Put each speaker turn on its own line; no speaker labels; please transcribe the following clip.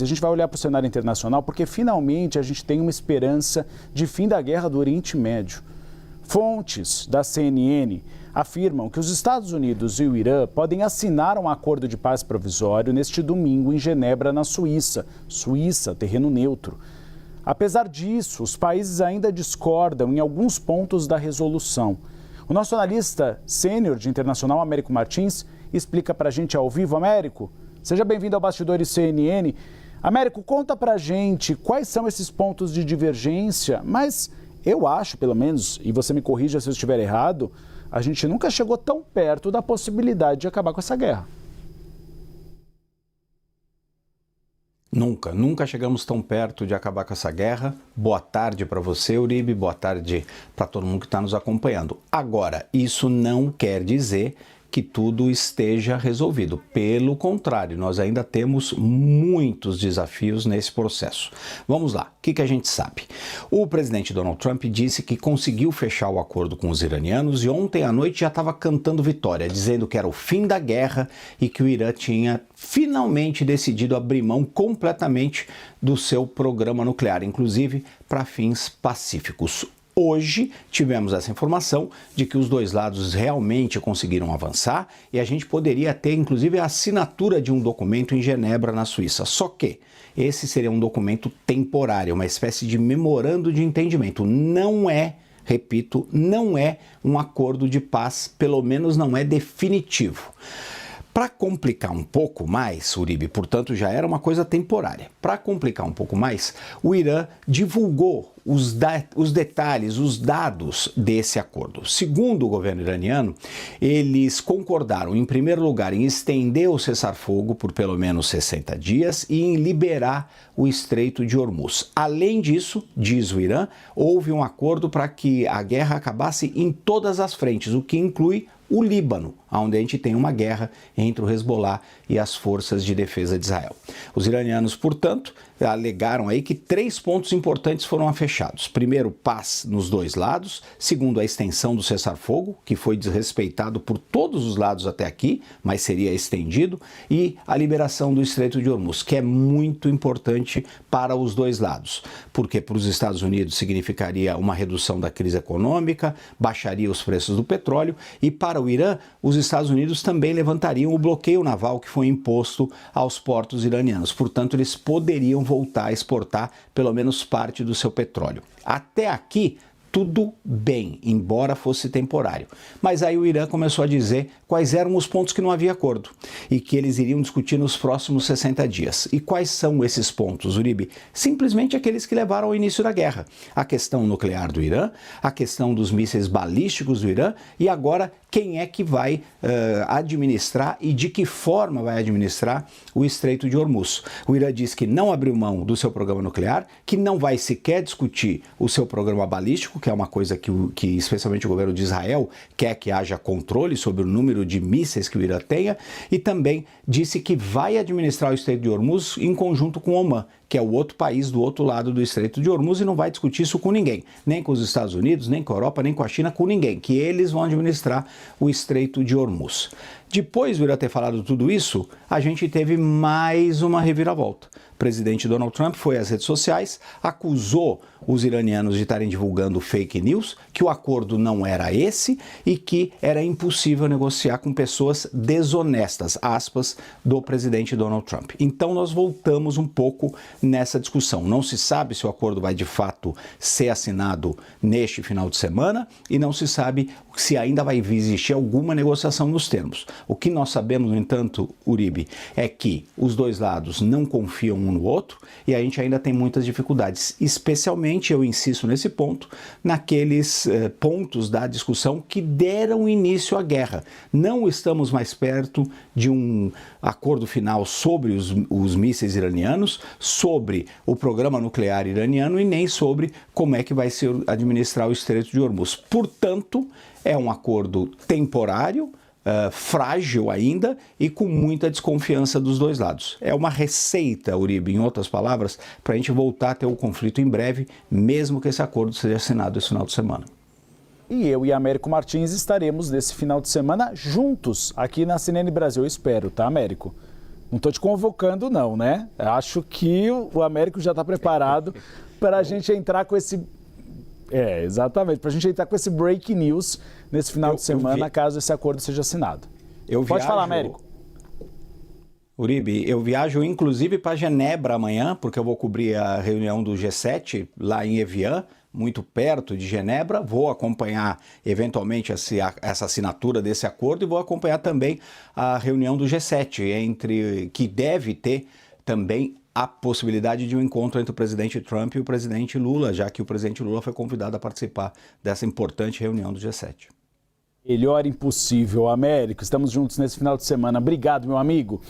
A gente vai olhar para o cenário internacional porque finalmente a gente tem uma esperança de fim da guerra do Oriente Médio. Fontes da CNN afirmam que os Estados Unidos e o Irã podem assinar um acordo de paz provisório neste domingo em Genebra, na Suíça. Suíça, terreno neutro. Apesar disso, os países ainda discordam em alguns pontos da resolução. O nosso analista sênior de internacional, Américo Martins, explica para a gente ao vivo. Américo, seja bem-vindo ao Bastidores CNN. Américo, conta pra gente quais são esses pontos de divergência, mas eu acho, pelo menos, e você me corrija se eu estiver errado, a gente nunca chegou tão perto da possibilidade de acabar com essa guerra.
Nunca chegamos tão perto de acabar com essa guerra. Boa tarde para você, Uribe, boa tarde para todo mundo que está nos acompanhando. Agora, isso não quer dizer que tudo esteja resolvido. Pelo contrário, nós ainda temos muitos desafios nesse processo. Vamos lá, o que a gente sabe? O presidente Donald Trump disse que conseguiu fechar o acordo com os iranianos e ontem à noite já estava cantando vitória, dizendo que era o fim da guerra e que o Irã tinha finalmente decidido abrir mão completamente do seu programa nuclear, inclusive para fins pacíficos. Hoje tivemos essa informação de que os dois lados realmente conseguiram avançar e a gente poderia ter, inclusive, a assinatura de um documento em Genebra, na Suíça. Só que esse seria um documento temporário, uma espécie de memorando de entendimento. Não é, repito, não é um acordo de paz, pelo menos não é definitivo. Para complicar um pouco mais, Uribe, portanto, já era uma coisa temporária. Para complicar um pouco mais, o Irã divulgou os detalhes, os dados desse acordo. Segundo o governo iraniano, eles concordaram, em primeiro lugar, em estender o cessar-fogo por pelo menos 60 dias e em liberar o Estreito de Hormuz. Além disso, diz o Irã, houve um acordo para que a guerra acabasse em todas as frentes, o que inclui o Líbano, onde a gente tem uma guerra entre o Hezbollah e as forças de defesa de Israel. Os iranianos, portanto, alegaram aí que 3 pontos importantes foram fechados. Primeiro, paz nos dois lados. Segundo, a extensão do cessar-fogo, que foi desrespeitado por todos os lados até aqui, mas seria estendido. E a liberação do Estreito de Hormuz, que é muito importante para os dois lados. Porque para os Estados Unidos significaria uma redução da crise econômica, baixaria os preços do petróleo e para o Irã, os Estados Unidos também levantariam o bloqueio naval que foi imposto aos portos iranianos. Portanto, eles poderiam voltar a exportar pelo menos parte do seu petróleo. Até aqui, tudo bem, embora fosse temporário. Mas aí o Irã começou a dizer quais eram os pontos que não havia acordo e que eles iriam discutir nos próximos 60 dias. E quais são esses pontos, Uribe? Simplesmente aqueles que levaram ao início da guerra. A questão nuclear do Irã, a questão dos mísseis balísticos do Irã e agora quem é que vai administrar e de que forma vai administrar o Estreito de Hormuz. O Irã diz que não abriu mão do seu programa nuclear, que não vai sequer discutir o seu programa balístico, que é uma coisa que especialmente o governo de Israel quer que haja controle sobre o número de mísseis que o Irã tenha, e também disse que vai administrar o Estreito de Hormuz em conjunto com Omã, que é o outro país do outro lado do Estreito de Hormuz, e não vai discutir isso com ninguém, nem com os Estados Unidos, nem com a Europa, nem com a China, com ninguém, que eles vão administrar o Estreito de Hormuz. Depois do Irã ter falado tudo isso, a gente teve mais uma reviravolta. O presidente Donald Trump foi às redes sociais, acusou os iranianos de estarem divulgando fake news, que o acordo não era esse e que era impossível negociar com pessoas desonestas, aspas, do presidente Donald Trump. Então nós voltamos um pouco nessa discussão. Não se sabe se o acordo vai de fato ser assinado neste final de semana e não se sabe se ainda vai existir alguma negociação nos termos. O que nós sabemos, no entanto, Uribe, é que os dois lados não confiam um no outro e a gente ainda tem muitas dificuldades, especialmente, eu insisto nesse ponto, naqueles pontos da discussão que deram início à guerra. Não estamos mais perto de um acordo final sobre os mísseis iranianos, sobre o programa nuclear iraniano e nem sobre como é que vai se administrar o Estreito de Hormuz. Portanto, é um acordo temporário, frágil ainda e com muita desconfiança dos dois lados. É uma receita, Uribe, em outras palavras, para a gente voltar a ter o conflito em breve, mesmo que esse acordo seja assinado esse final de semana.
E eu e Américo Martins estaremos nesse final de semana juntos aqui na CNN Brasil, eu espero, tá, Américo? Não estou te convocando não, né? Acho que o Américo já está preparado para a gente entrar com esse... exatamente, para a gente entrar com esse break news nesse final de semana, caso esse acordo seja assinado. Pode falar, Américo.
Uribe, eu viajo inclusive para Genebra amanhã, porque eu vou cobrir a reunião do G7 lá em Evian, muito perto de Genebra. Vou acompanhar eventualmente essa assinatura desse acordo e vou acompanhar também a reunião do G7, que deve ter também a possibilidade de um encontro entre o presidente Trump e o presidente Lula, já que o presidente Lula foi convidado a participar dessa importante reunião do G7.
Melhor impossível, Américo. Estamos juntos nesse final de semana. Obrigado, meu amigo.